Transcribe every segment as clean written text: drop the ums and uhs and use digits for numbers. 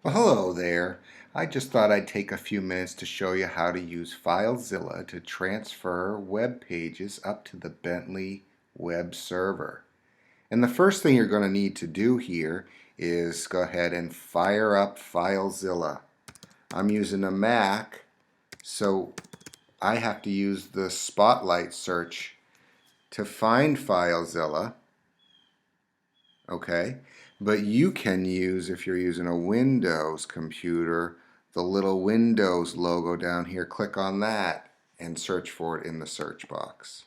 Well, hello there. I just thought I'd take a few minutes to show you how to use Filezilla to transfer web pages up to the Bentley web server. And the first thing you're going to need to do here is go ahead and fire up Filezilla. I'm using a Mac, so I have to use the Spotlight search to find Filezilla. Okay, but you can use, if you're using a Windows computer, the little Windows logo down here. Click on that and search for it in the search box.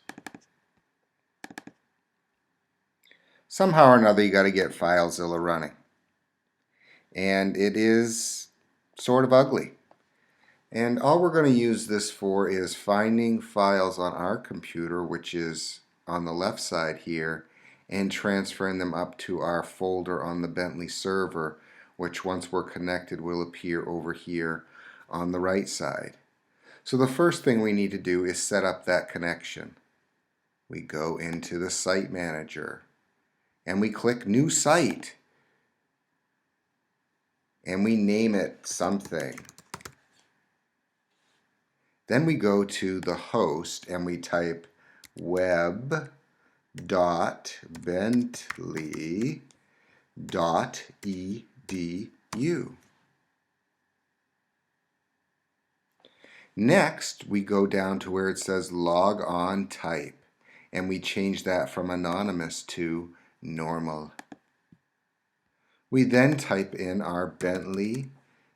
Somehow or another you got to get Filezilla running, and it is sort of ugly. And all we're going to use this for is finding files on our computer, which is on the left side here, and transferring them up to our folder on the Bentley server, which once we're connected will appear over here on the right side. So the first thing we need to do is set up that connection. We go into the Site Manager and we click New Site and we name it something. Then we go to the host and we type web.bentley.edu. Next, we go down to where it says log on type and we change that from anonymous to normal. We then type in our Bentley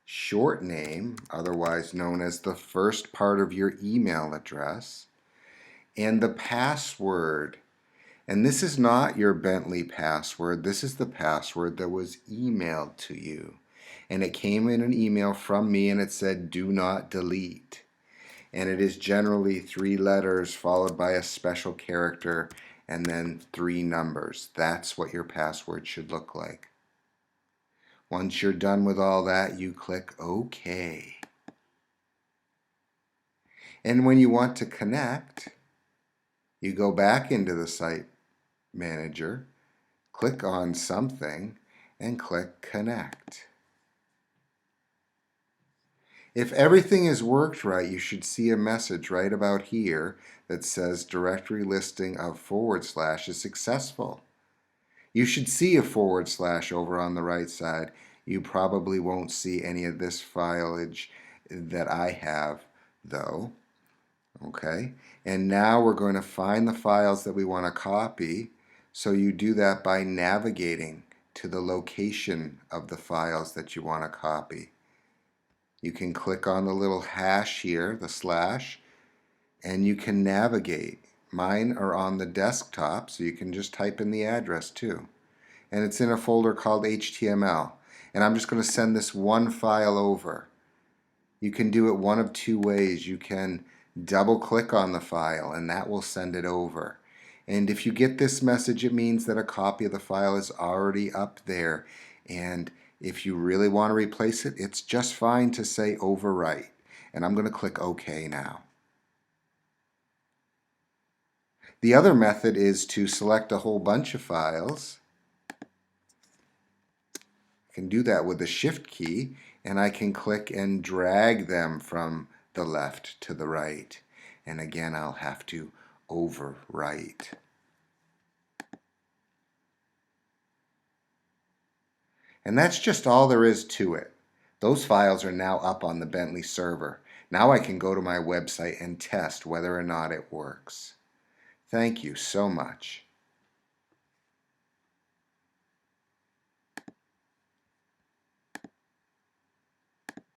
short name, otherwise known as the first part of your email address, and the password. And this is not your Bentley password. This is the password that was emailed to you. And it came in an email from me and it said do not delete. And it is generally 3 letters followed by a special character and then 3 numbers. That's what your password should look like. Once you're done with all that, you click OK. And when you want to connect, you go back into the Site Manager, click on something, and click Connect. If everything has worked right, you should see a message right about here that says directory listing of / is successful. You should see a / over on the right side. You probably won't see any of this fileage that I have though. Okay, and now we're going to find the files that we want to copy. So you do that by navigating to the location of the files that you want to copy. You can click on the little hash here, the slash, and you can navigate. Mine are on the desktop, so you can just type in the address too. And it's in a folder called HTML. And I'm just going to send this one file over. You can do it one of 2 ways. You can double click on the file and that will send it over. And if you get this message, it means that a copy of the file is already up there. And if you really want to replace it, it's just fine to say overwrite. And I'm going to click OK now. The other method is to select a whole bunch of files. I can do that with the Shift key, and I can click and drag them from the left to the right. And again, I'll have to overwrite. And that's just all there is to it. Those files are now up on the Bentley server. Now I can go to my website and test whether or not it works. Thank you so much.